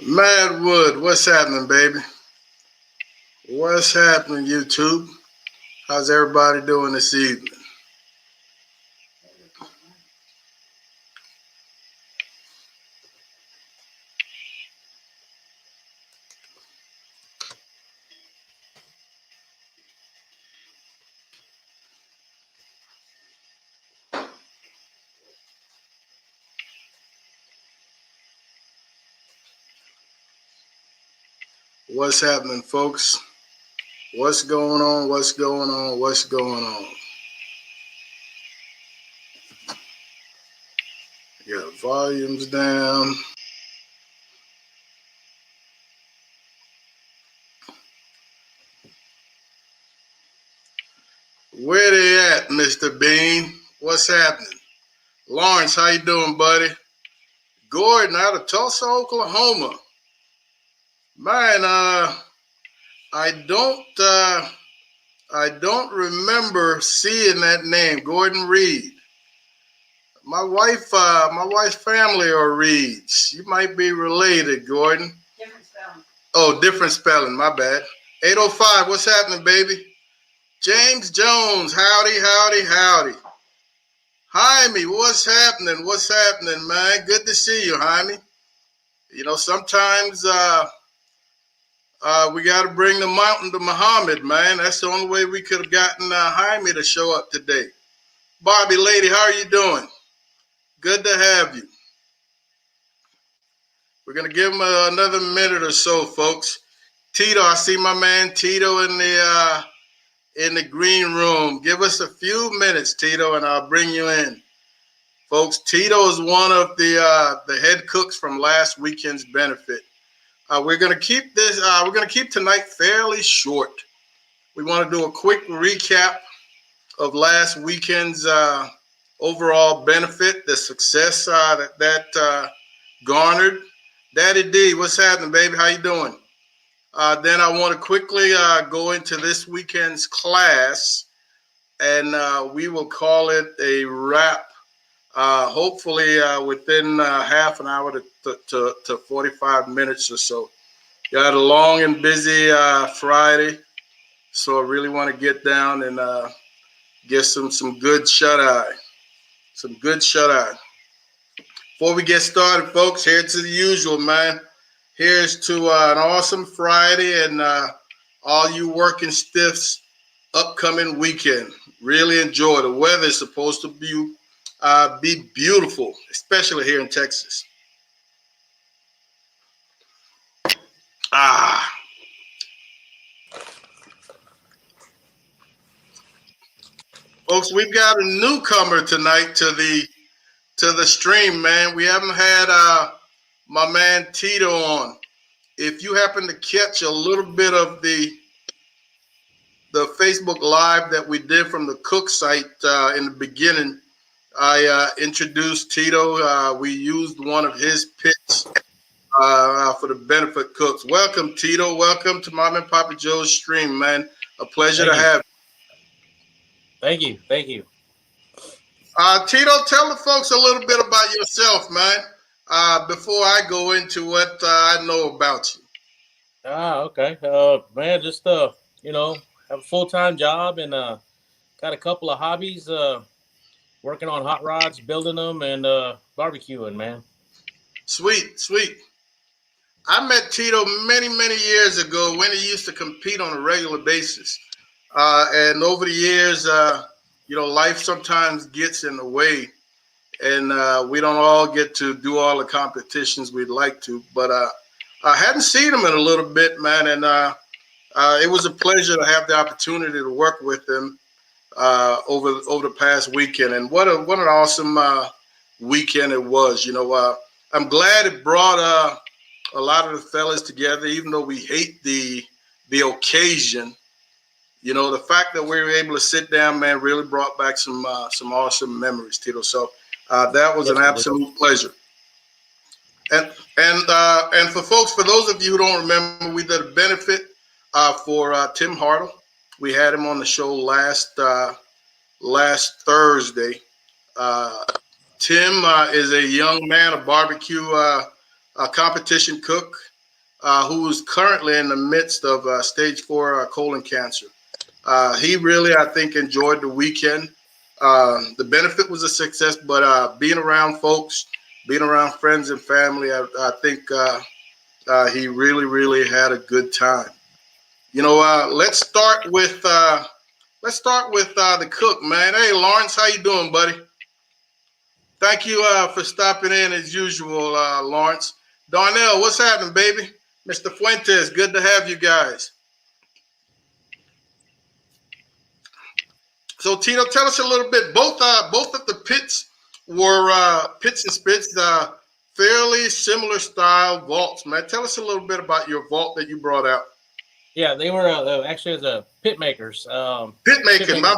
Madwood, what's happening, baby? What's happening, YouTube? How's everybody doing this evening? What's happening, folks? What's going on? What's going on? What's going on? Got volumes down. Where they at, Mr. Bean? What's happening? Lawrence, how you doing, buddy? Gordon out of Tulsa, Oklahoma. Man, I don't remember seeing that name, Gordon Reed. My wife's family are Reeds. You might be related, Gordon. Different spelling. Oh, different spelling. My bad. 805. What's happening, baby? James Jones. Howdy, howdy, howdy. Jaime, what's happening? What's happening, man? Good to see you, Jaime. You know, sometimes we got to bring the mountain to Muhammad, man. That's the only way we could have gotten Jaime to show up today. Bobby, lady, how are you doing? Good to have you. We're going to give him another minute or so, folks. Tito, I see my man Tito in the green room. Give us a few minutes, Tito, and I'll bring you in. Folks, Tito is one of the head cooks from last weekend's benefit. We're going to keep tonight fairly short. We want to do a quick recap of last weekend's overall benefit, the success that garnered. Daddy D, what's happening, baby? How you doing? Then I want to quickly go into this weekend's class, and we will call it a wrap, hopefully within half an hour to 45 minutes or so. Got a long and busy Friday, so I really want to get down and get some good shut-eye. Some good shut-eye. Before we get started, folks, here's to the usual, man. Here's to an awesome Friday and all you working stiffs upcoming weekend. Really enjoy. The weather is supposed to be beautiful, especially here in Texas. Folks, we've got a newcomer tonight to the stream, man. We haven't had my man Tito on. If you happen to catch a little bit of the Facebook Live that we did from the Cook site in the beginning, I introduced Tito. We used one of his picks for the benefit cooks. Welcome, Tito. Welcome to Mom and Papa Joe's stream, man. A pleasure to have you. Thank you. Thank you. Tito, tell the folks a little bit about yourself, man, before I go into what I know about you. Okay. Man, just, have a full-time job and got a couple of hobbies, working on hot rods, building them, and barbecuing, man. Sweet. I met Tito many, many years ago when he used to compete on a regular basis. And over the years, life sometimes gets in the way, and we don't all get to do all the competitions we'd like to. But I hadn't seen him in a little bit, man, and it was a pleasure to have the opportunity to work with him over the past weekend. And what an awesome weekend it was. I'm glad it brought a lot of the fellas together, even though we hate the occasion. The fact that we were able to sit down, man, really brought back some awesome memories, Tito. So that was an absolute pleasure. And for those of you who don't remember, we did a benefit for Tim Hartl. We had him on the show last Thursday. Tim is a young man, a barbecue competition cook. who is currently in the midst of stage 4 colon cancer. He really, I think, enjoyed the weekend. The benefit was a success, but being around folks, being around friends and family, I think he really, really had a good time. Let's start with the cook, man. Hey, Lawrence, how you doing, buddy? Thank you for stopping in as usual, Lawrence. Darnell, what's happening, baby? Mr. Fuentes, good to have you guys. So, Tito, tell us a little bit. Both of the pits were pits and spits, fairly similar style vaults, man. Tell us a little bit about your vault that you brought out. Yeah, they were actually as a pit makers. Pit making, my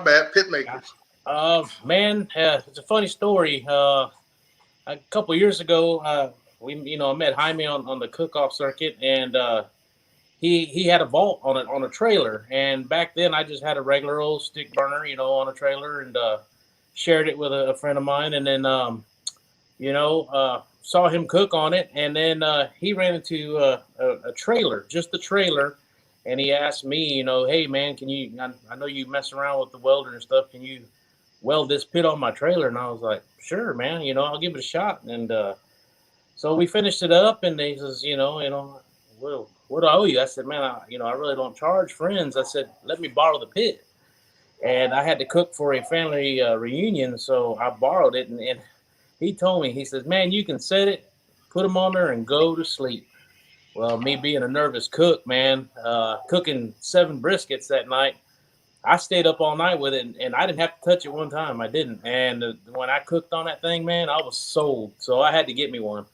bad. Pit makers. Man, it's a funny story. A couple years ago, I met Jaime on the cook-off circuit, and he had a vault on a trailer. And back then, I just had a regular old stick burner, on a trailer, and shared it with a friend of mine. And then, saw him cook on it, and then he ran into a trailer, just the trailer, and he asked me, hey man, can you? I know you mess around with the welder and stuff. Can you weld this pit on my trailer? And I was like, sure, man. I'll give it a shot. And so we finished it up, and he says, well, what do I owe you? I said, man, I really don't charge friends. I said, let me borrow the pit. And I had to cook for a family reunion, so I borrowed it, and he told me, he says, man, you can set it, put them on there, and go to sleep. Well, me being a nervous cook, man, cooking 7 briskets that night, I stayed up all night with it, and I didn't have to touch it one time. I didn't. And when I cooked on that thing, man, I was sold. So I had to get me one.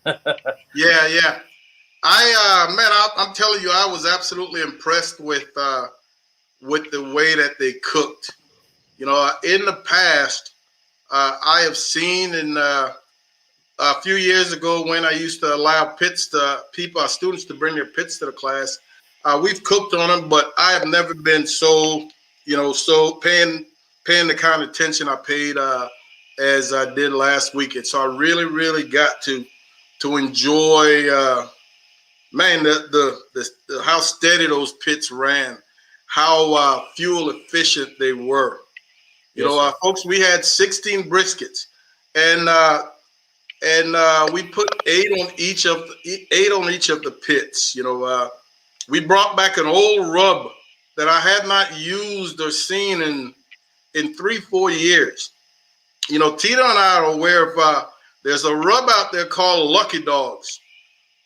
Yeah. I'm telling you, I was absolutely impressed with the way that they cooked. In the past, I have seen a few years ago when I used to allow students to bring their pits to the class. We've cooked on them, but I have never been so paying the kind of attention I paid as I did last weekend. So I really, really got to enjoy, man, the how steady those pits ran, how fuel efficient they were. Folks, we had 16 briskets, and we put 8 on each of the pits. We brought back an old rub that I had not used or seen in 3-4 years. Tito and I are aware of there's a rub out there called Lucky Dogs,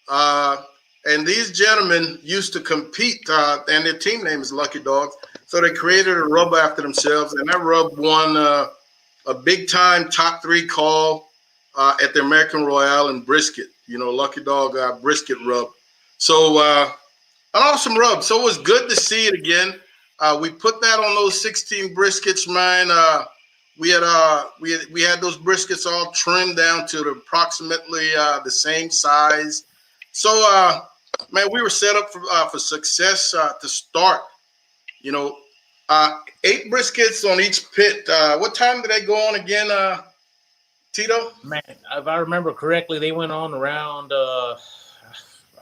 and these gentlemen used to compete, and their team name is Lucky Dogs. So they created a rub after themselves, and that rub won a big time top 3 call at the American Royale in brisket. Lucky Dog brisket rub. So an awesome rub. So it was good to see it again. We put that on those 16 briskets, man. We had those briskets all trimmed down to approximately the same size. So man, we were set up for success to start. 8 briskets on each pit. What time did they go on again, Tito? Man, if I remember correctly, they went on around, I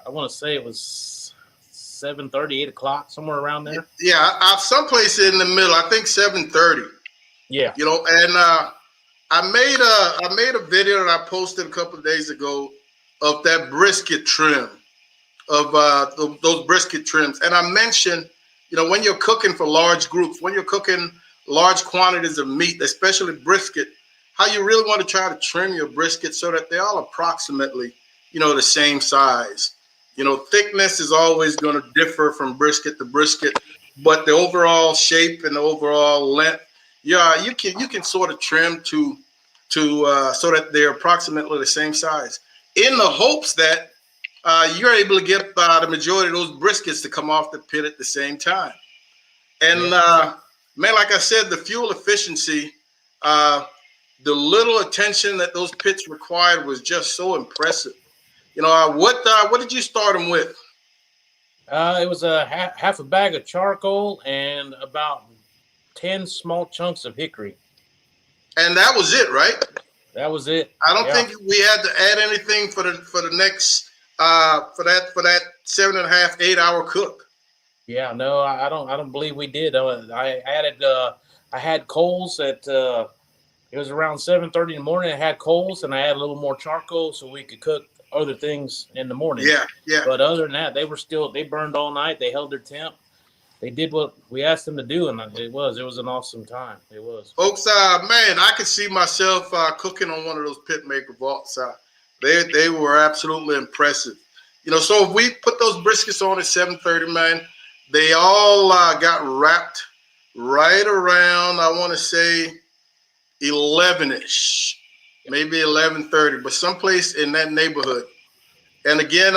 want to say it was 7:30, 8 o'clock, somewhere around there. Yeah, someplace in the middle. I think 7:30. Yeah. And I made a video that I posted a couple of days ago of that brisket trim, of those brisket trims, and I mentioned, when you're cooking for large groups, when you're cooking large quantities of meat, especially brisket, how you really want to try to trim your brisket so that they're all approximately, the same size. Thickness is always going to differ from brisket to brisket, but the overall shape and the overall length, yeah, you can sort of trim to so that they're approximately the same size, in the hopes that you're able to get the majority of those briskets to come off the pit at the same time. And man, like I said, the fuel efficiency, the little attention that those pits required was just so impressive. What did you start them with? It was a half a bag of charcoal and about 10 small chunks of hickory. And that was it, right? That was it. I don't think we had to add anything for the next for that 7.5, 8 hour cook. Yeah, no, I don't believe we did. I had coals at it was around 7:30 in the morning. I had coals and I had a little more charcoal so we could cook other things in the morning. Yeah, yeah. But other than that, they burned all night. They held their temp. They did what we asked them to do, and it was an awesome time. It was. Folks, man, I could see myself cooking on one of those pit maker vaults. They were absolutely impressive. So if we put those briskets on at 7:30, man, they all got wrapped right around, I want to say 11ish, maybe 11:30, but someplace in that neighborhood. And again,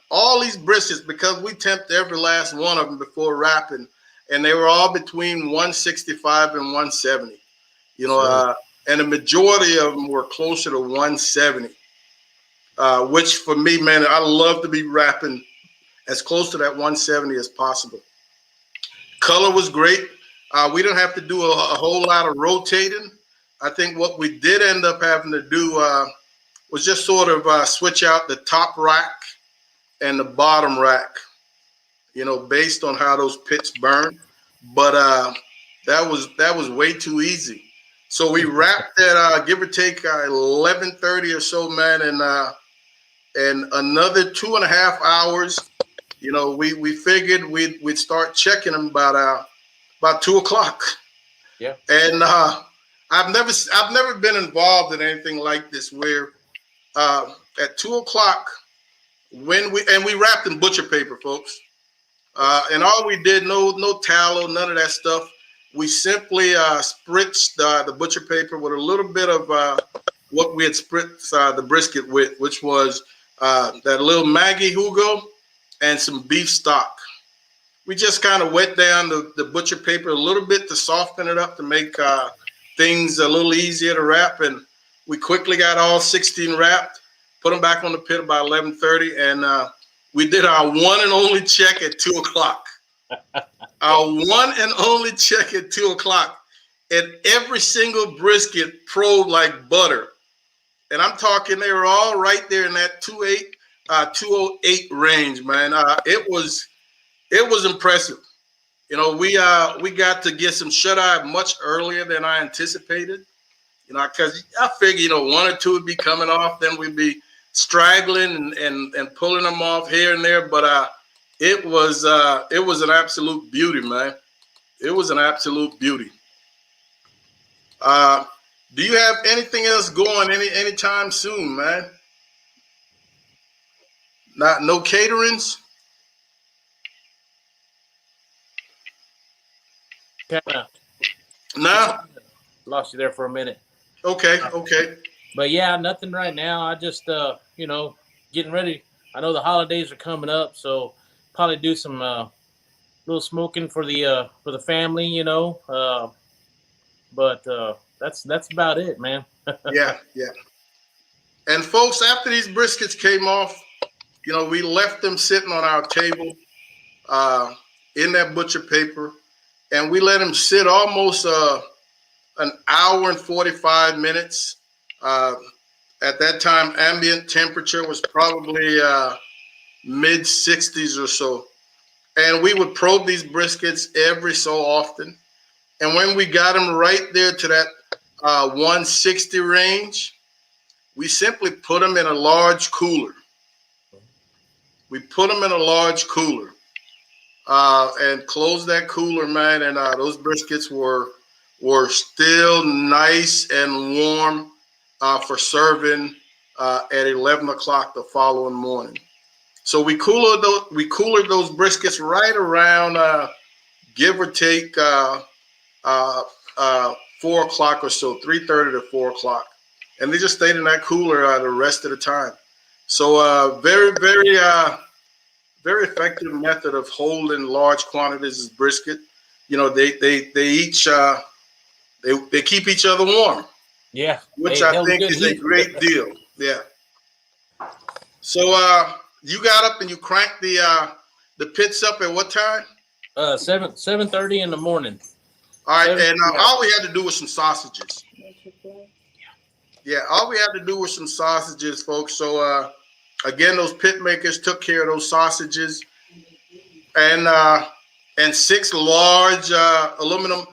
all these briskets, because we temped every last one of them before wrapping, and they were all between 165 and 170. And the majority of them were closer to 170, which for me, man, I love to be wrapping as close to that 170 as possible. Color was great. We didn't have to do a whole lot of rotating. I think what we did end up having to do was just sort of switch out the top rack and the bottom rack, based on how those pits burn. But that was way too easy. So we wrapped at give or take 11:30 or so, man, and another 2.5 hours. We figured we'd start checking them about 2 o'clock. Yeah. And I've never been involved in anything like this where at 2 o'clock when we wrapped in butcher paper, folks. And all we did, no tallow, none of that stuff. We simply spritzed the butcher paper with a little bit of what we had spritzed the brisket with, which was that little Maggie Hugo and some beef stock. We just kind of wet down the butcher paper a little bit to soften it up to make things a little easier to wrap. And we quickly got all 16 wrapped, put them back on the pit about 11:30, and we did our one and only check at 2 o'clock. Our one and only check at 2 o'clock. And every single brisket probed like butter. And I'm talking, they were all right there in that 208 range, man. It was impressive. We got to get some shut eye much earlier than I anticipated. Because I figured, one or two would be coming off, then we'd be straggling and pulling them off here and there. But it was an absolute beauty, man. It was an absolute beauty. Do you have anything else going anytime soon, man? No caterings? No? Lost you there for a minute. Okay. But yeah, nothing right now. I just getting ready. I know the holidays are coming up, so probably do some little smoking for the family, but that's about it, man. Yeah. And folks, after these briskets came off, we left them sitting on our table in that butcher paper, and we let them sit almost an hour and 45 minutes. At that time, ambient temperature was probably mid 60s or so. And we would probe these briskets every so often. And when we got them right there to that 160 range, we simply put them in a large cooler. We put them in a large cooler and closed that cooler, man. And those briskets were still nice and warm for serving at 11 o'clock the following morning. So we coolered those briskets right around give or take 4 o'clock or so, 3:30 to 4 o'clock, and they just stayed in that cooler the rest of the time. So very, very, very effective method of holding large quantities of brisket. They each they keep each other warm. Yeah, which I think is a great deal. Yeah. So you got up and you cranked the pits up at what time? 7:30 in the morning. All right, and all we had to do was some sausages. Yeah, all we had to do was some sausages, folks. So Again, those pit makers took care of those sausages, and 6 large aluminum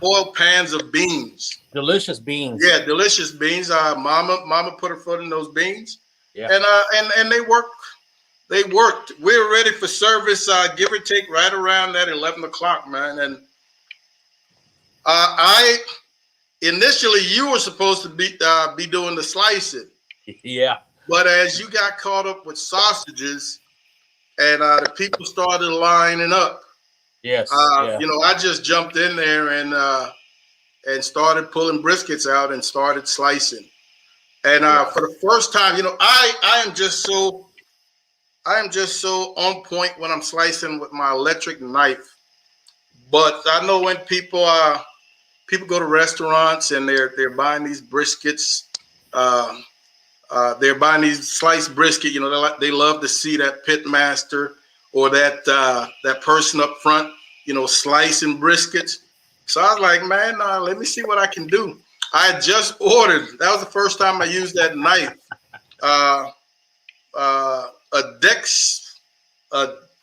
foil pans of beans. Delicious beans. Yeah, delicious beans. Mama put her foot in those beans. Yeah. And they worked. They worked. We were ready for service, give or take, right around that 11 o'clock, man. And I initially you were supposed to be doing the slicing. Yeah. But as you got caught up with sausages, and the people started lining up, yes, I just jumped in there and started pulling briskets out and started slicing. And for the first time, I am just so on point when I'm slicing with my electric knife. But I know when people go to restaurants and they're buying these briskets, they're buying these sliced brisket. They love to see that pit master or that person up front, slicing briskets. So I was like, man, let me see what I can do. I had just ordered. That was the first time I used that knife. A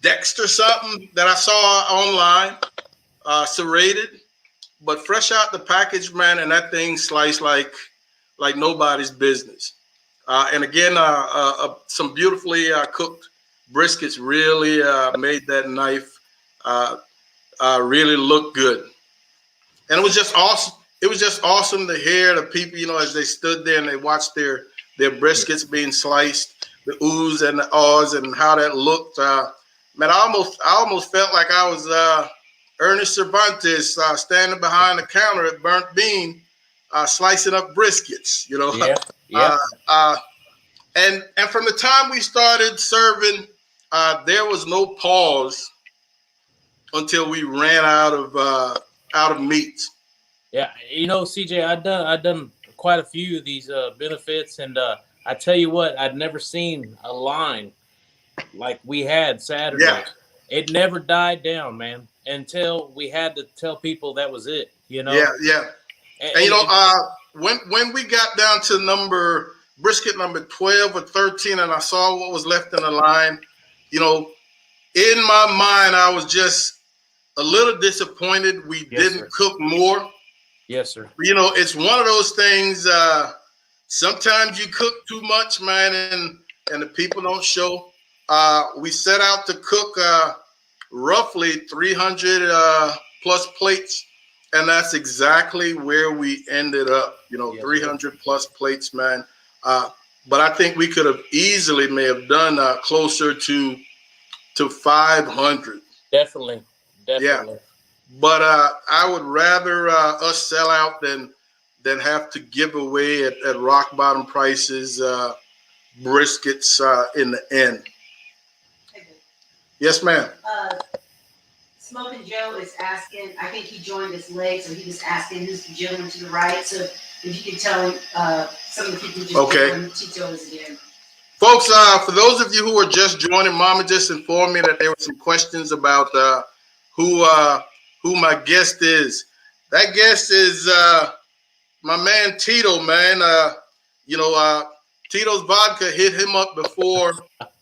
Dexter something that I saw online, serrated, but fresh out the package, man, and that thing sliced like nobody's business. And again, some beautifully cooked briskets really made that knife really look good. And it was just awesome. It was just awesome to hear the people, as they stood there and they watched their briskets being sliced, the oohs and the ahs, and how that looked. Man, I almost felt like I was Ernest Cervantes standing behind the counter at Burnt Bean, slicing up briskets. Yeah. And from the time we started serving, there was no pause until we ran out of meat. Yeah, CJ, I've done quite a few of these benefits, and I tell you what, I'd never seen a line like we had Saturday. Yeah. It never died down, man, until we had to tell people that was it. Yeah. And when we got down to brisket number 12 or 13, and I saw what was left in the line, in my mind, I was just a little disappointed we didn't cook more. Yes, sir. It's one of those things. Sometimes you cook too much, man, and the people don't show. We set out to cook roughly 300 plus plates, and that's exactly where we ended up. 300 plus plates, man. But I think we could have easily may have done closer to 500. Definitely. Yeah. But I would rather us sell out than have to give away at rock bottom prices briskets in the end. Yes, ma'am. Smoking Joe is asking, I think he joined us late, so he was asking who's the gentleman to the right. So if you could tell him some of the people just okay. Tito is again. Folks, for those of you who are just joining, Mama just informed me that there were some questions about who my guest is. That guest is my man Tito, man. Tito's vodka hit him up before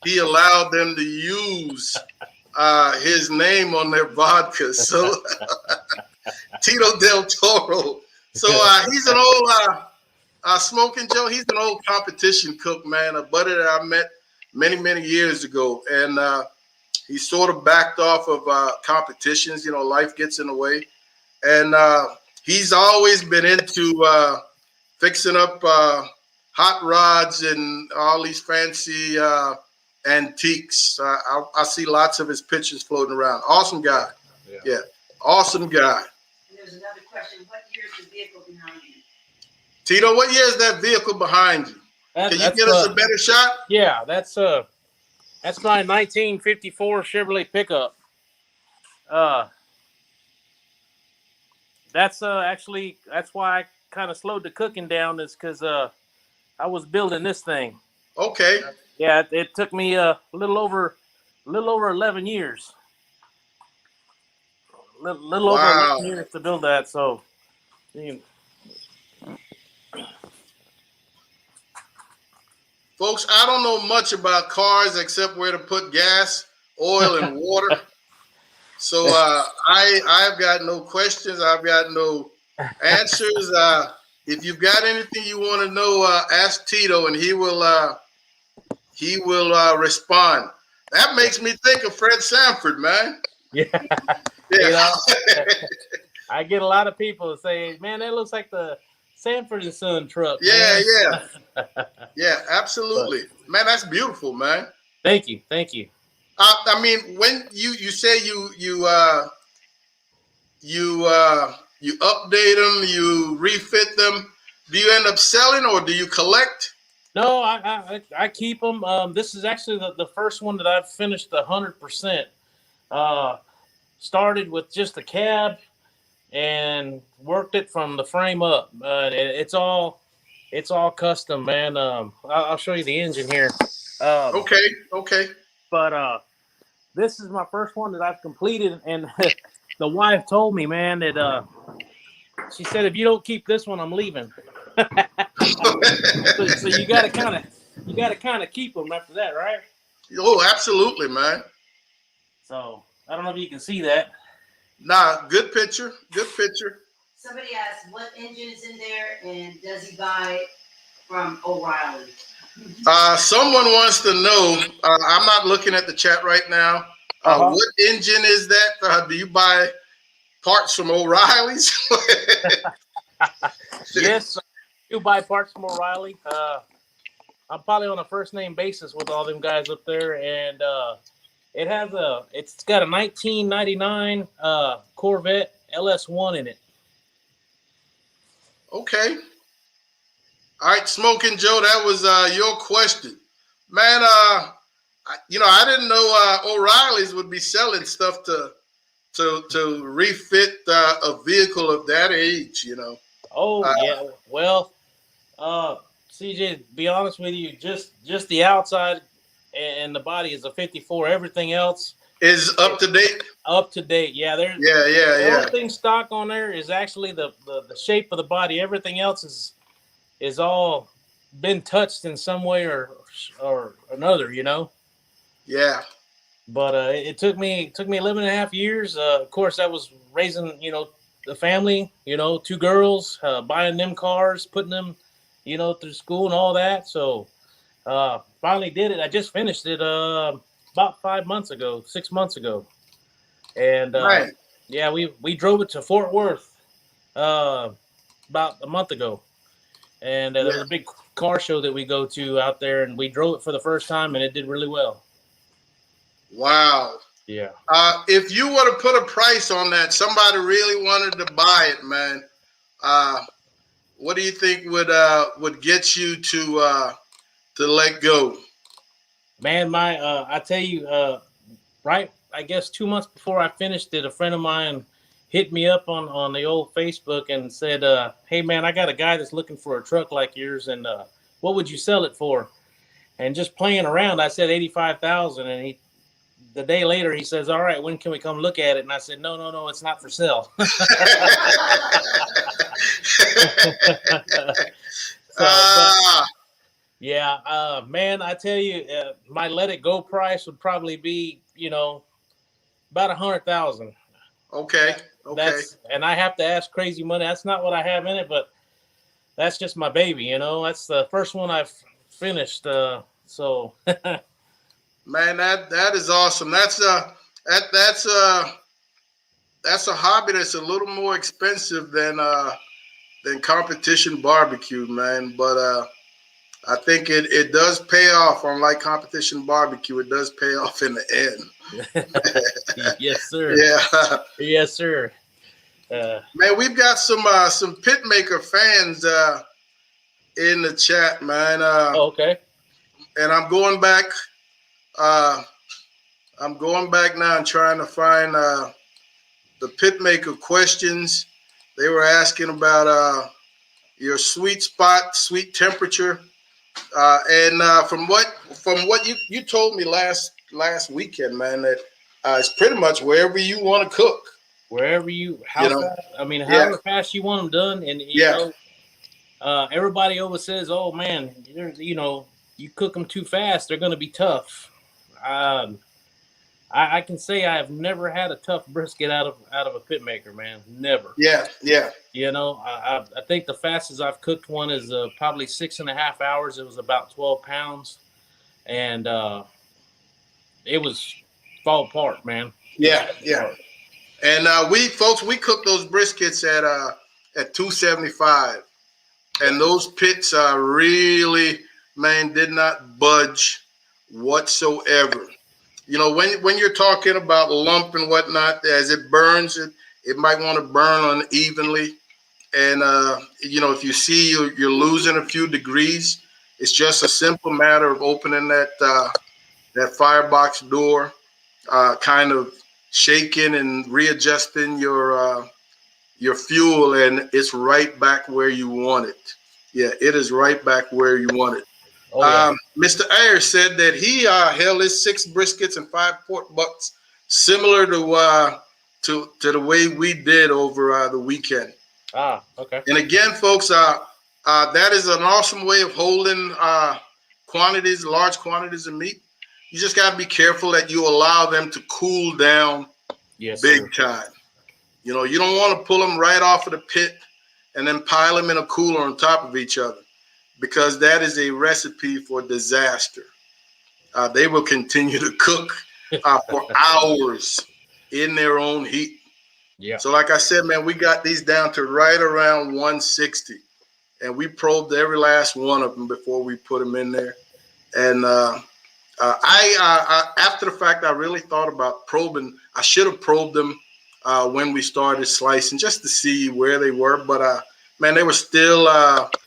he allowed them to use his name on their vodka. So Tito del Toro. So he's an old Smoking Joe. He's an old competition cook, man. A buddy that I met many years ago, and he sort of backed off of competitions. Life gets in the way. And he's always been into fixing up hot rods and all these fancy antiques. I see lots of his pictures floating around. Awesome guy. Yeah. Awesome guy. And there's another question. What year is the vehicle behind you? Tito, what year is that vehicle behind you? Can you get us a better shot? Yeah, that's my 1954 Chevrolet pickup. That's actually that's why I kind of slowed the cooking down, is because I was building this thing. Okay. Yeah, it took me a little over 11 years. Little over 11 years to build that. So, Folks, I don't know much about cars except where to put gas, oil, and water. So I've got no questions. I've got no answers. If you've got anything you want to know, ask Tito, and he will respond. That makes me think of Fred Sanford, man. Yeah. Yeah. You know, I get a lot of people say, "Man, that looks like the Sanford and Son truck." Yeah, Man. yeah, yeah, absolutely, man. That's beautiful, man. Thank you, thank you. I mean, when you say you update them, you refit them, do you end up selling or do you collect? No, I keep them. This is actually the first one that I've finished 100%. Started with just the cab and worked it from the frame up. It's all custom, man. I'll show you the engine here. Okay. But this is my first one that I've completed, and the wife told me, man, that she said if you don't keep this one, I'm leaving. So you gotta kind of keep them after that, right? Oh, absolutely, man. So I don't know if you can see that. Nah, good picture. Good picture. Somebody asked what engine is in there and does he buy from O'Reilly? Someone wants to know. I'm not looking at the chat right now. What engine is that? Do you buy parts from O'Reilly's? Yes, I do buy parts from O'Reilly. I'm probably on a first name basis with all them guys up there, and it's got a 1999 Corvette LS1 in it. Okay. All right, Smoking Joe, that was your question, man. I didn't know O'Reilly's would be selling stuff to refit a vehicle of that age. Oh yeah, well, CJ, to be honest with you, just the outside and the body is a 54. Everything else is up to date. Up to date, yeah. Yeah. The only thing stock on there is actually the shape of the body. Everything else is all been touched in some way or another, Yeah. But it took me 11 and a half years. Of course, I was raising, the family, 2 girls, buying them cars, putting them, through school and all that. So finally did it. I just finished it about 6 months ago. And right. Yeah, we drove it to Fort Worth about a month ago. And there was a big car show that we go to out there, and we drove it for the first time, and it did really well. Wow. Yeah. If you were to put a price on that, somebody really wanted to buy it, man. What do you think would get you to let go? Man, I tell you, right, I guess 2 months before I finished it, a friend of mine hit me up on the old Facebook and said, hey, man, I got a guy that's looking for a truck like yours, and what would you sell it for? And just playing around, I said 85,000, and the day later he says, all right, when can we come look at it? And I said, no, it's not for sale. Man, I tell you, my let it go price would probably be, about 100,000. Okay. And I have to ask crazy money. That's not what I have in it, but that's just my baby. That's the first one I've finished. So. Man, that is awesome. That's a hobby that's a little more expensive than competition barbecue, man. But I think it does pay off. Unlike competition barbecue, it does pay off in the end. Yes, sir. Yeah. Yes, sir. Man, we've got some Pitmaker fans in the chat, man. Okay. And I'm going back. I'm going back now and trying to find the Pitmaker questions. They were asking about your sweet spot, sweet temperature, and from what you told me last weekend, man, that it's pretty much wherever you want to cook. Wherever however fast you want them done, and everybody always says, "Oh man, you cook them too fast, they're going to be tough. Um, I can say I have never had a tough brisket out of a pit maker, man. Never. Yeah, yeah. You know, I think the fastest I've cooked one is probably 6.5 hours. It was about 12 pounds, and it was fall apart, man. Yeah, yeah. Apart. And we cook those briskets at 275, and those pits really, man, did not budge whatsoever. You know, when you're talking about lump and whatnot, as it burns, it might want to burn unevenly. And you know, if you see you're losing a few degrees, it's just a simple matter of opening that firebox door, kind of shaking and readjusting your fuel, and it's right back where you want it. Yeah, it is right back where you want it. Oh yeah. Mr. Ayers said that he held his 6 briskets and 5 pork butts, similar to the way we did over the weekend. Okay. And again, folks, that is an awesome way of holding large quantities of meat. You just got to be careful that you allow them to cool down big time. You know, you don't want to pull them right off of the pit and then pile them in a cooler on top of each other, because that is a recipe for disaster. They will continue to cook for hours in their own heat. Yeah. So like I said, man, we got these down to right around 160, and we probed every last one of them before we put them in there. And I after the fact, I really thought about probing. I should have probed them when we started slicing, just to see where they were. But man, they were still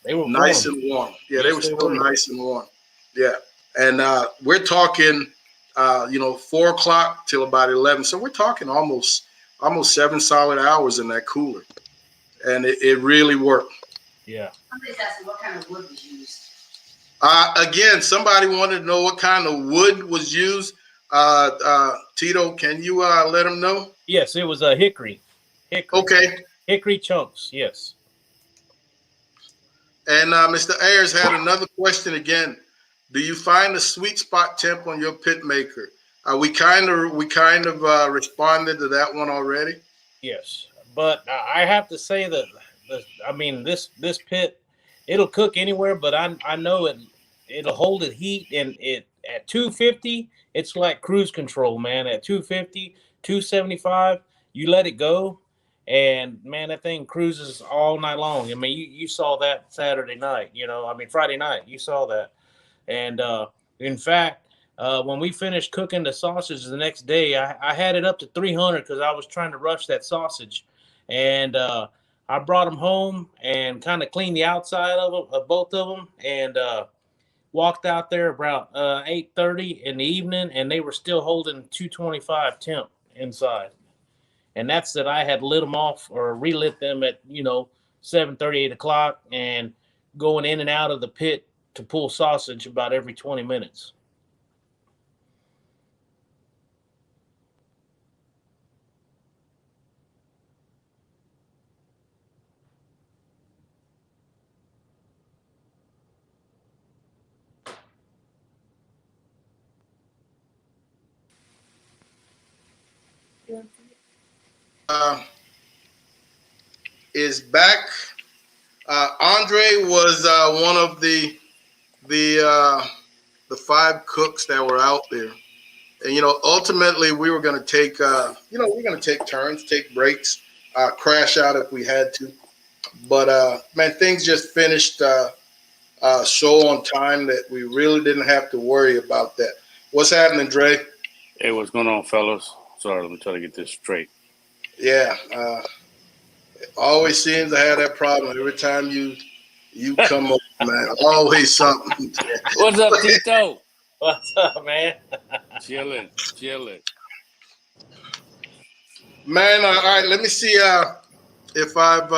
nice and warm. Yeah, yes, they were still nice and warm. Yeah, and we're talking, 4 o'clock till about 11. So we're talking almost 7 solid hours in that cooler, and it really worked. Yeah. Somebody's asking what kind of wood was used. Again, somebody wanted to know what kind of wood was used. Tito, can you let them know? Yes, it was a hickory. Okay. Hickory chunks. Yes. And Mr. Ayers had another question again. Do you find a sweet spot temp on your pit maker? We kind of responded to that one already. Yes, but I have to say that this pit, it'll cook anywhere, but I know it'll hold its heat, and it at 250, it's like cruise control, man. At 250, 275, you let it go, and man, that thing cruises all night long. I mean, you saw that Saturday night, Friday night, you saw that. And in fact, when we finished cooking the sausage the next day, I had it up to 300 because I was trying to rush that sausage. And I brought them home and kind of cleaned the outside of both of them, and walked out there about 8:30 in the evening, and they were still holding 225 temp inside. And that's that I had lit them off or relit them at 7:30, 8 o'clock, and going in and out of the pit to pull sausage about every 20 minutes. Is back. Andre was one of the 5 cooks that were out there, and ultimately we were going to take we're going to take turns, take breaks, crash out if we had to. But man, things just finished so on time that we really didn't have to worry about that. What's happening, Dre? Hey, what's going on, fellas? Sorry, let me try to get this straight. Yeah, always seems to have that problem every time you come up, man. Always something. What's up, Tito? What's up, man? Chillin. Man, all right. Let me see if I've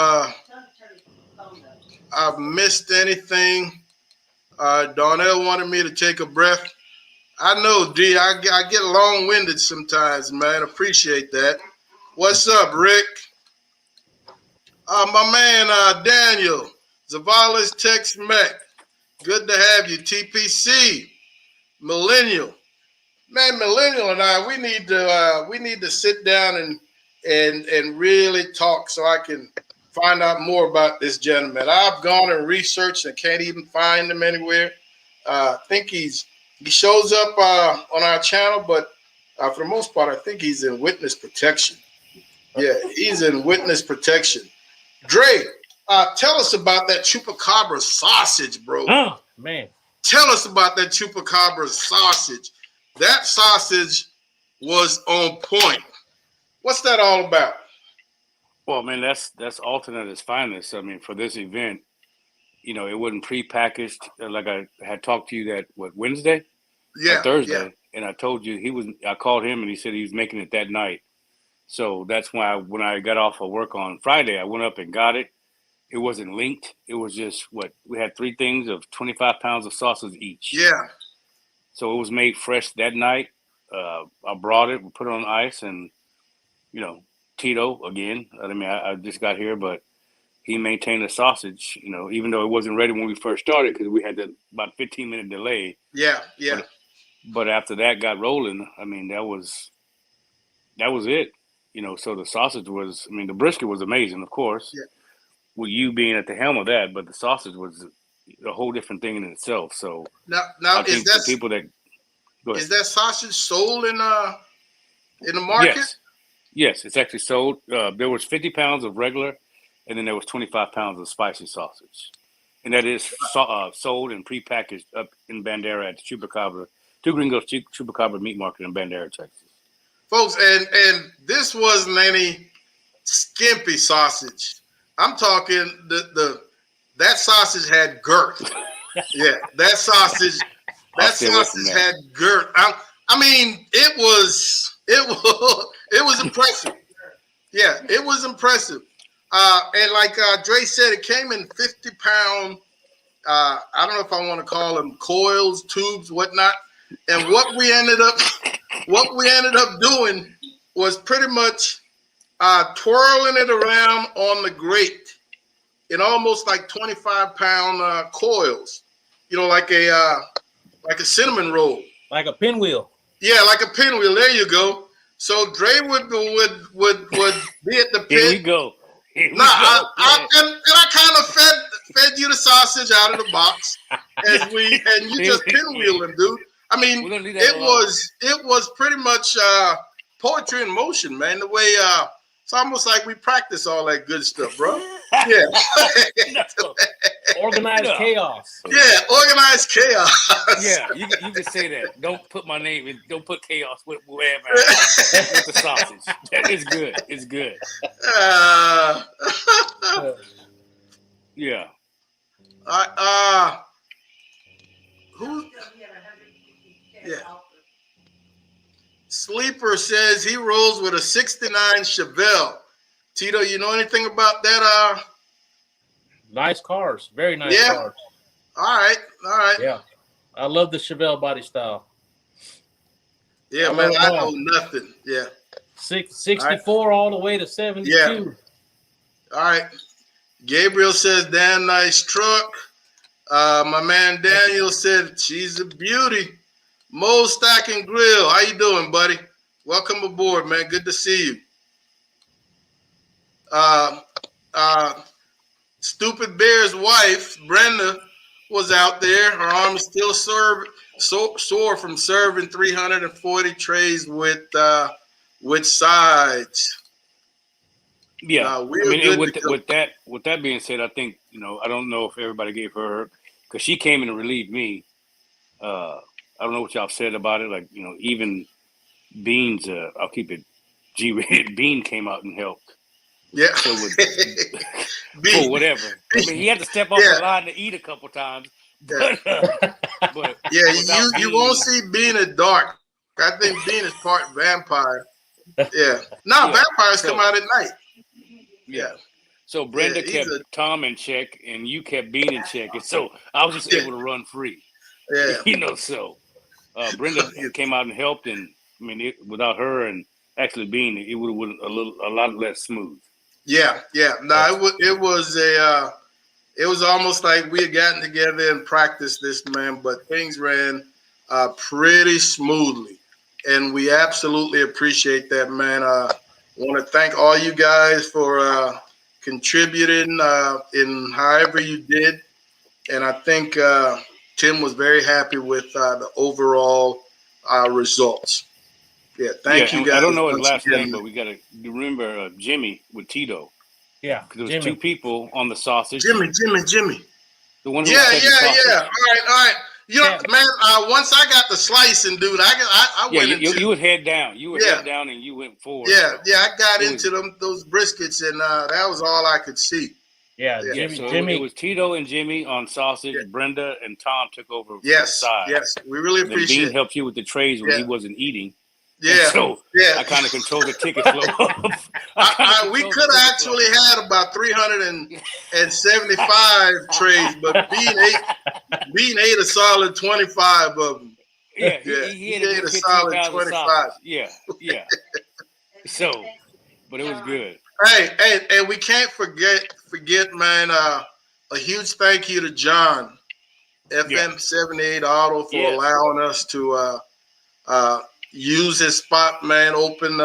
missed anything. Darnell wanted me to take a breath. I know, D. I get long-winded sometimes, man. Appreciate that. What's up, Rick? My man, Daniel Zavala's Tex-Mex. Good to have you, TPC, Millennial. Man, Millennial and I, we need to sit down and really talk so I can find out more about this gentleman. I've gone and researched and can't even find him anywhere. I think he shows up on our channel, but for the most part, I think he's in witness protection. Yeah, he's in witness protection. Dre, tell us about that chupacabra sausage, bro. Oh, man. Tell us about that chupacabra sausage. That sausage was on point. What's that all about? Well, man, that's alternate as finest. I mean, for this event, it wasn't prepackaged. Like I had talked to you that Wednesday, or Thursday, and I told you I called him and he said he was making it that night. So that's why when I got off of work on Friday, I went up and got it. It wasn't linked. It was just we had 3 things of 25 pounds of sausage each. Yeah. So it was made fresh that night. I brought it, we put it on ice, and Tito again. I mean, I just got here, but he maintained the sausage. Even though it wasn't ready when we first started because we had about 15-minute delay. Yeah. But after that got rolling, I mean, that was it. So the sausage was. I mean, the brisket was amazing, of course. Yeah. With you being at the helm of that, but the sausage was a whole different thing in itself. So now I think the people that is that sausage sold in the market? Yes, it's actually sold. There was 50 pounds of regular, and then there was 25 pounds of spicy sausage, and that is sold and prepackaged up in Bandera at the Chupacabra, Two Gringos Chupacabra Meat Market in Bandera, Texas. Folks, and this wasn't any skimpy sausage. I'm talking that sausage had girth. Yeah, that sausage had girth. I mean, it was impressive. Yeah, it was impressive. And like Dre said, it came in 50-pound. I don't know if I want to call them coils, tubes, whatnot. And what we ended up doing was pretty much twirling it around on the grate in almost like 25-pound coils, like a cinnamon roll, like a pinwheel. Yeah, like a pinwheel. There you go. So Dre would be at the pit. Here we go. And I kind of fed you the sausage out of the box and you just pinwheeling, dude. I mean, it was pretty much poetry in motion, man. The way it's almost like we practice all that good stuff, bro. Yeah. Organized chaos. Yeah, organized chaos. Yeah, you can say that. Don't put my name in. Don't put chaos with wherever with the sausage. It's good. It's good. Yeah. Who? Yeah. Sleeper says he rolls with a 69 Chevelle. Tito, you know anything about that? Nice cars. Very nice cars. All right. Yeah. I love the Chevelle body style. Yeah, man, I know nothing. Yeah. 64 all the way to 72. Yeah. All right. Gabriel says, damn nice truck. My man Daniel said, she's a beauty. Mo Stack and Grill. How you doing, buddy? Welcome aboard, man. Good to see you. Stupid Bear's wife, Brenda, was out there. Her arm is still sore from serving 340 trays with sides. Yeah, with that being said, I think I don't know if everybody gave her because she came in and relieved me. I don't know what y'all said about it. Like even Beans, I'll keep it G-rated. Bean came out and helped. Yeah. So or whatever. I mean, he had to step off the line to eat a couple times. But yeah, you won't see Bean at dark. I think Bean is part vampire. Yeah. No, vampires come out at night. Yeah. So Brenda kept Tom in check, and you kept Bean in check, and so I was just able to run free. Yeah. So Brenda came out and helped, and I mean, without her and actually Bean, it would have been a lot less smooth. Yeah. No, it it was almost like we had gotten together and practiced this, man. But things ran pretty smoothly, and we absolutely appreciate that, man. I want to thank all you guys for contributing in however you did, and I think Tim was very happy with the overall results. Yeah, thank you guys. I don't know his last name, but we got to remember Jimmy with Tito. Yeah, because there was 2 people on the sausage. Jimmy. The one who yeah. All right. You know, man. Once I got the slicing, dude, I went into. You would head down. You would head down, and you went forward. Yeah. I got into those briskets, and that was all I could see. Yeah. Jimmy. It was Tito and Jimmy on sausage. Yeah. Brenda and Tom took over. Yes. The side. Yes. We really appreciate. Bean helped you with the trays when he wasn't eating. Yeah. And so I kind of controlled the ticket flow. We could have actually had about 375 trays, but Bean ate a solid 25 of them. Yeah, he ate a solid 25. Yeah. So, but it was good. Hey, and we can't forget, man. A huge thank you to John, FM 78 Auto, for allowing us to use his spot, man. Open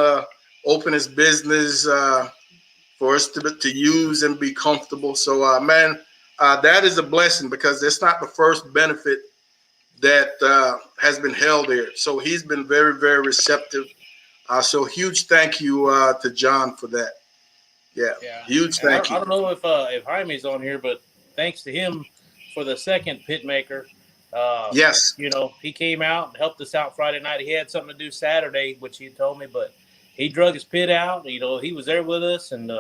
his business for us to use and be comfortable. So, man, that is a blessing, because it's not the first benefit that has been held there. So he's been very, very receptive. So huge thank you to John for that. Yeah. Huge thank you. I don't know if Jaime's on here, but thanks to him for the second pit maker. Yes. You know, he came out and helped us out Friday night. He had something to do Saturday, which he told me, but he drug his pit out. You know, he was there with us, and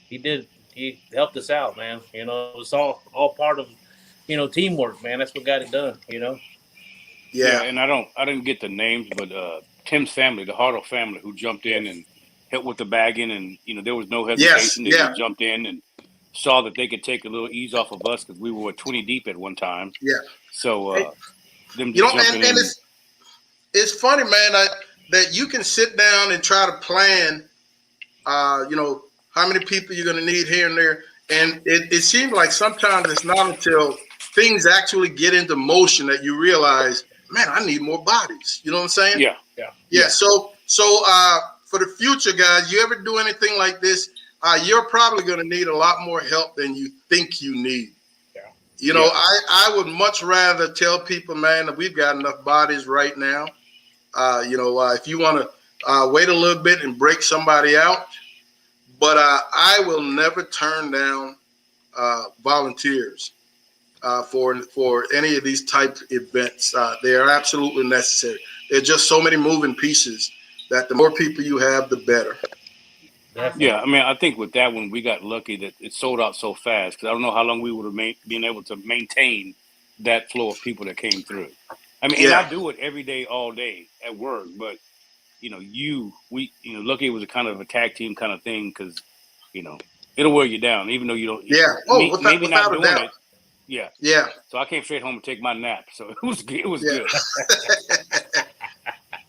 he helped us out, man. You know, it was all part of, teamwork, man. That's what got it done, Yeah, and I didn't get the names, but Tim's family, the Hartl family, who jumped in and helped with the bagging, and there was no hesitation. They just jumped in and saw that they could take a little ease off of us, because we were 20 deep at one time. Yeah. So them just jumping in. It's funny, man, that you can sit down and try to plan, how many people you're going to need here and there, and it seems like sometimes it's not until things actually get into motion that you realize, man, I need more bodies. You know what I'm saying? Yeah. So for the future, guys, you ever do anything like this, you're probably going to need a lot more help than you think you need. Yeah. I would much rather tell people, man, that we've got enough bodies right now. If you want to wait a little bit and break somebody out, but I will never turn down volunteers for any of these type events. They are absolutely necessary. There are just so many moving pieces that the more people you have, the better. Definitely. Yeah, I mean, I think with that one, we got lucky that it sold out so fast, because I don't know how long we would have been able to maintain that flow of people that came through. I mean, and I do it every day, all day at work, but lucky it was a kind of a tag team kind of thing, because it'll wear you down, even though you don't. Yeah. Maybe not doing it. Yeah. Yeah. So I came straight home and take my nap. So it was good.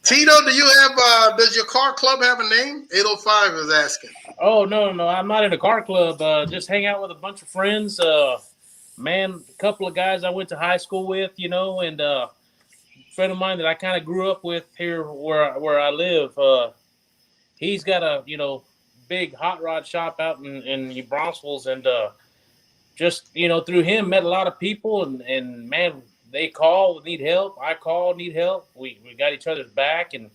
Tito, do you have? Does your car club have a name? 805 is asking. Oh no, I'm not in a car club. Just hang out with a bunch of friends. Man, a couple of guys I went to high school with, and a friend of mine that I kind of grew up with here where I live. He's got a big hot rod shop out in New Braunfels, and just through him met a lot of people, and man, they call, need help. I call, need help. We got each other's back, and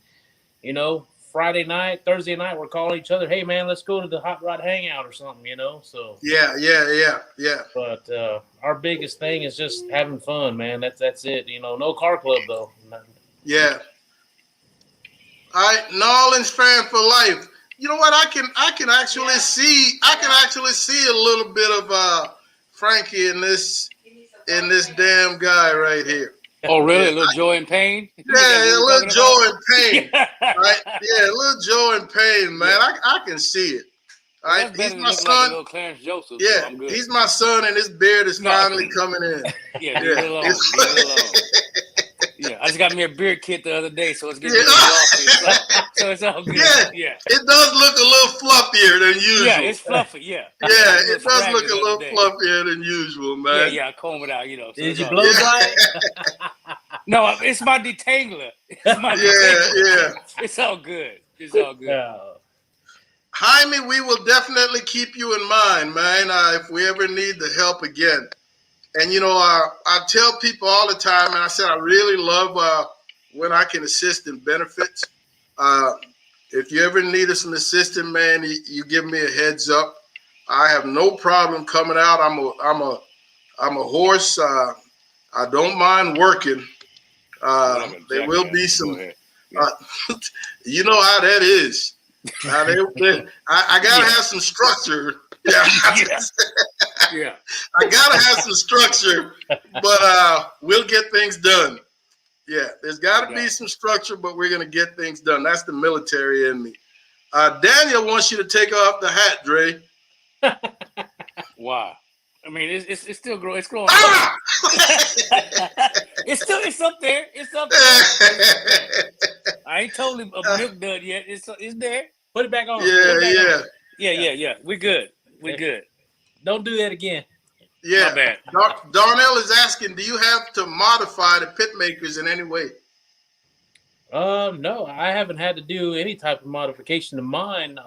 Friday night, Thursday night, we're calling each other, hey man, let's go to the hot rod hangout or something, so yeah. But our biggest thing is just having fun, man. That's it. No car club though. Yeah. All right, Nolans fan for life. You know what? I can actually see a little bit of Frankie in this damn guy right here. Oh, really? A little joy and pain? Yeah, a little joy and pain. Right? Yeah, a little joy and pain, man. I can see it. All right, he's my son. Like a little Clarence Joseph, yeah, so I'm good. He's my son, and his beard is finally coming in. Yeah, leave it alone. Yeah, I just got me a beard kit the other day, so it's getting a little glossy. So it's all good. Yeah. It does look a little fluffier than usual. Yeah, it's fluffy. Yeah. Yeah, it does look a little fluffier than usual, man. Yeah, I comb it out, So did you blow dry it? No, it's my detangler. It's my detangler. It's all good. It's all good. Jaime, we will definitely keep you in mind, man, if we ever need the help again. And, I tell people all the time, and I said I really love when I can assist in benefits. If you ever need some assistance, man, you give me a heads up. I have no problem coming out. I'm a horse. I don't mind working. There will be some. You know how that is. I gotta have some structure. Yeah. I gotta have some structure, but we'll get things done. Yeah, there's got to be some structure, but we're gonna get things done. That's the military in me. Daniel wants you to take off the hat, Dre. Why? I mean, it's still growing. It's growing. It's up there. It's up there. I ain't totally a milk dud yet. It's there. Put it back on. Yeah. We're good. We're good. Don't do that again. Yeah. Not bad. Darnell is asking, do you have to modify the pit makers in any way? No, I haven't had to do any type of modification to mine.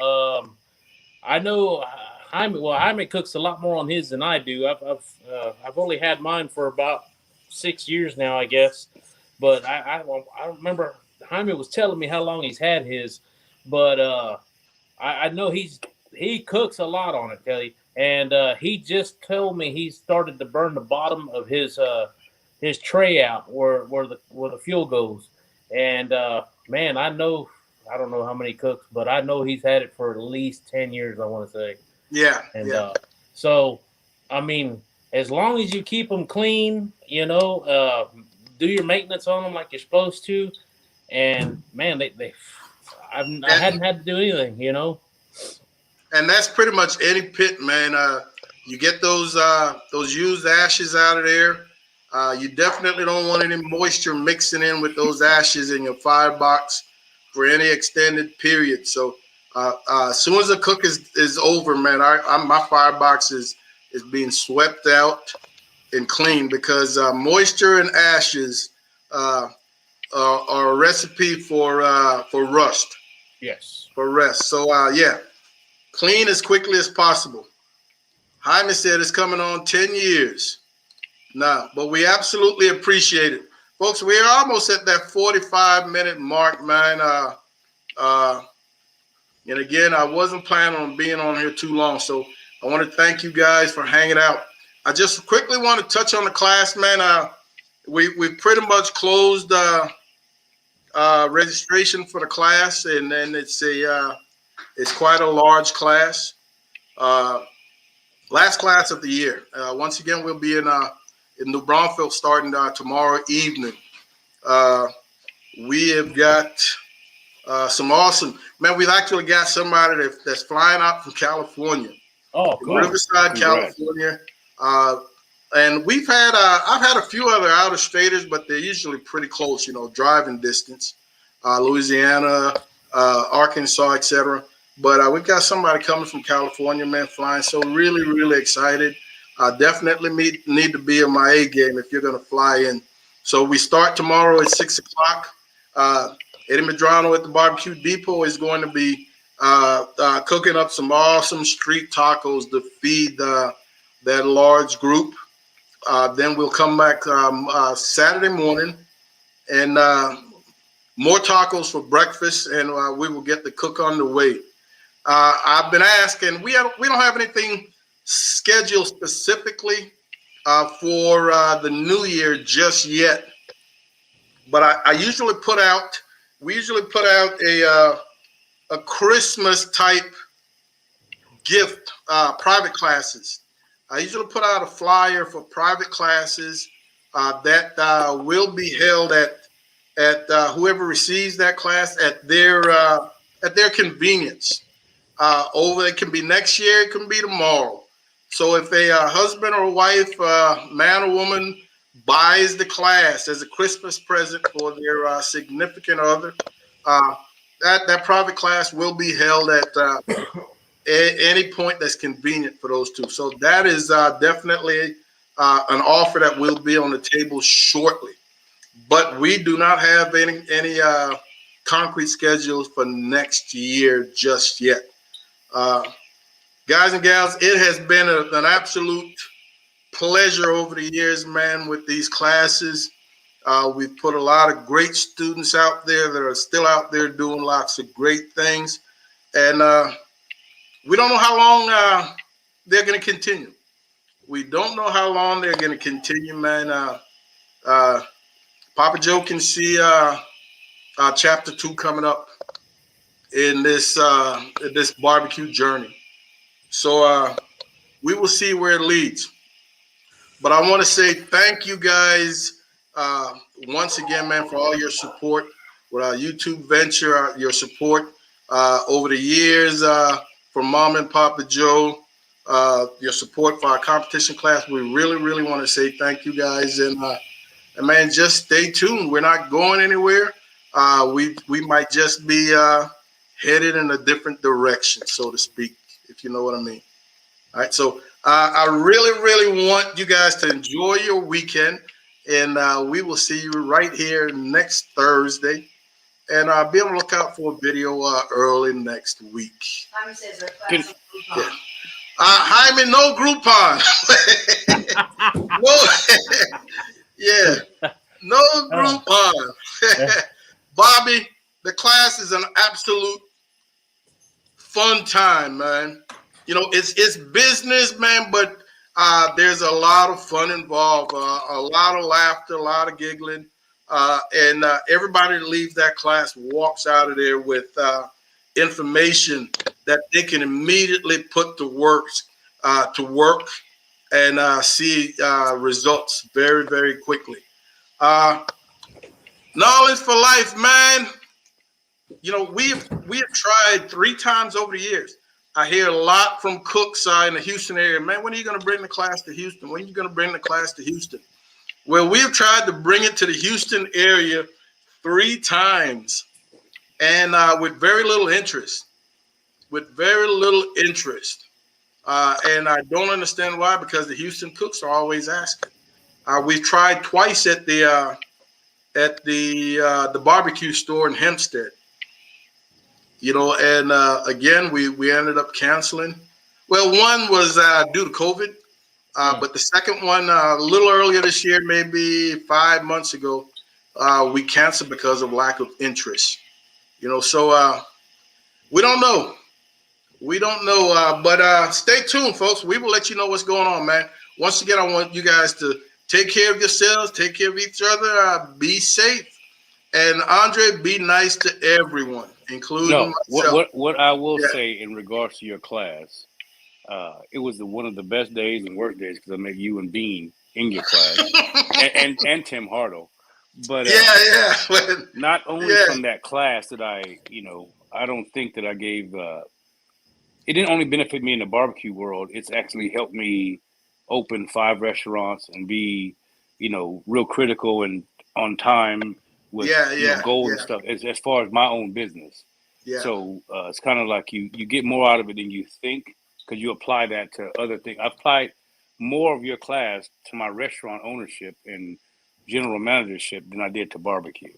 I know Jaime cooks a lot more on his than I do. I've only had mine for about 6 years now, I guess. But I remember Jaime was telling me how long he's had his, but I know he cooks a lot on it, Kelly. And he just told me he started to burn the bottom of his tray out where the fuel goes. And man, I don't know how many cooks, but I know he's had it for at least 10 years, I want to say. Yeah. And so, I mean, as long as you keep them clean, do your maintenance on them like you're supposed to. And man, I hadn't had to do anything, And that's pretty much any pit, man. You get those used ashes out of there. You definitely don't want any moisture mixing in with those ashes in your firebox for any extended period. So as soon as the cook is over, man, my firebox is being swept out and cleaned because moisture and ashes are a recipe for rust. Yes. For rest. So clean as quickly as possible. Jaime said it's coming on 10 years. Now, but we absolutely appreciate it. Folks, we're almost at that 45-minute mark, man. And again, I wasn't planning on being on here too long, so I want to thank you guys for hanging out. I just quickly want to touch on the class, man. We pretty much closed registration for the class, and then it's quite a large class. Last class of the year. Once again, we'll be in New Braunfels starting tomorrow evening. We have got some awesome, man. We've actually got somebody that's flying out from California. Oh, cool. Riverside, California. And I've had a few other out-of-staters, but they're usually pretty close, driving distance. Louisiana, Arkansas, etc. But we've got somebody coming from California, man, flying. So really, really excited. Definitely need to be in my A game if you're going to fly in. So we start tomorrow at 6 o'clock. Eddie Medrano at the Barbecue Depot is going to be cooking up some awesome street tacos to feed that large group. Then we'll come back Saturday morning and more tacos for breakfast, and we will get the cook on the way. I've been asking, we don't have anything scheduled specifically for the new year just yet, but we usually put out a Christmas type gift, private classes. I usually put out a flyer for private classes that will be held at whoever receives that class at their convenience. It can be next year, it can be tomorrow. So if a husband or wife, man or woman, buys the class as a Christmas present for their significant other, that private class will be held at any point that's convenient for those two. So that is definitely an offer that will be on the table shortly. But we do not have any concrete schedules for next year just yet. Guys and gals, it has been an absolute pleasure over the years, man, with these classes. We've put a lot of great students out there that are still out there doing lots of great things. And we don't know how long they're going to continue. We don't know how long they're going to continue, man. Papa Joe can see chapter 2 coming up in this barbecue journey. So we will see where it leads. But I want to say thank you guys once again, man, for all your support with our YouTube venture, your support over the years from Mom and Papa Joe, your support for our competition class. We really, really want to say thank you guys. And man, just stay tuned. We're not going anywhere. We might just be headed in a different direction, so to speak, if you know what I mean. All right, so I really, really want you guys to enjoy your weekend, and we will see you right here next Thursday. And be on the lookout for a video early next week. Jaime says our class on Groupon. Jaime, no Groupon. No, yeah, no Groupon. Bobby, the class is an absolute fun time, man. You know, it's business, man, but there's a lot of fun involved, a lot of laughter, a lot of giggling, and everybody that leaves that class walks out of there with information that they can immediately put to work and see results very, very quickly. Knowledge for life, man. You know, we have tried 3 times over the years. I hear a lot from cooks in the Houston area. Man, when are you going to bring the class to Houston? When are you going to bring the class to Houston? Well, we've tried to bring it to the Houston area 3 times, and with very little interest. And I don't understand why, because the Houston cooks are always asking. We've tried twice at the barbecue store in Hempstead. You know, and again, we ended up canceling. Well, one was due to COVID, but the second one, a little earlier this year, maybe 5 months ago, we canceled because of lack of interest. You know, so we don't know. But stay tuned, folks. We will let you know what's going on, man. Once again, I want you guys to take care of yourselves, take care of each other, be safe. And Andre, be nice to everyone, including myself. What I will say in regards to your class, it was one of the best days and worst days because I met you and Bean in your class, and Tim Hartl. But not only from that class that I don't think that I gave. It didn't only benefit me in the barbecue world. It's actually helped me open 5 restaurants and be, real critical and on time with goals and stuff as far as my own business. Yeah. So it's kind of like you get more out of it than you think because you apply that to other things. I applied more of your class to my restaurant ownership and general managership than I did to barbecue.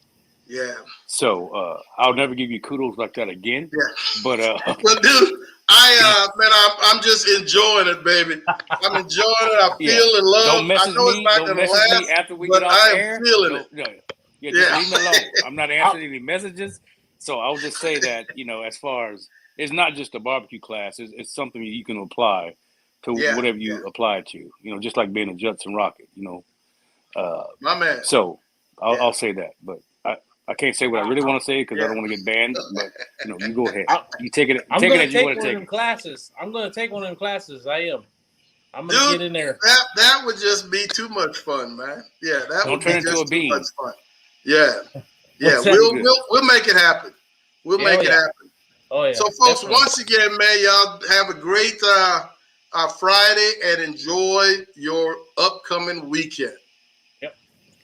Yeah. So I'll never give you kudos like that again. Yeah. But well, dude, I'm just enjoying it, baby. I'm enjoying it. I feel the love. Don't message me. Don't message me after we get off air. Feeling it. Just leave me alone. I'm not answering any messages. So I'll just say that, as far as it's not just a barbecue class, it's something you can apply to whatever you apply to, just like being a Judson Rocket, my man. So I'll say that, but I can't say what I really want to say because I don't want to get banned, but you go ahead. You take it. I'm take gonna it as take you want one to of take them it. classes. I'm gonna take one of them classes. I am. I'm gonna get in there. That would just be too much fun, man. Yeah, that Don't would turn be into just a bean. too much fun. Yeah. We'll make it happen. We'll make it happen. Oh yeah. So, folks, definitely. once again, man, y'all have a great Friday and enjoy your upcoming weekend. Yep.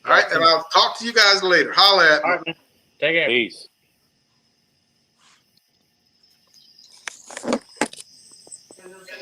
All right, and I'll talk to you guys later. Holla at me. All right, man. Take care. Peace.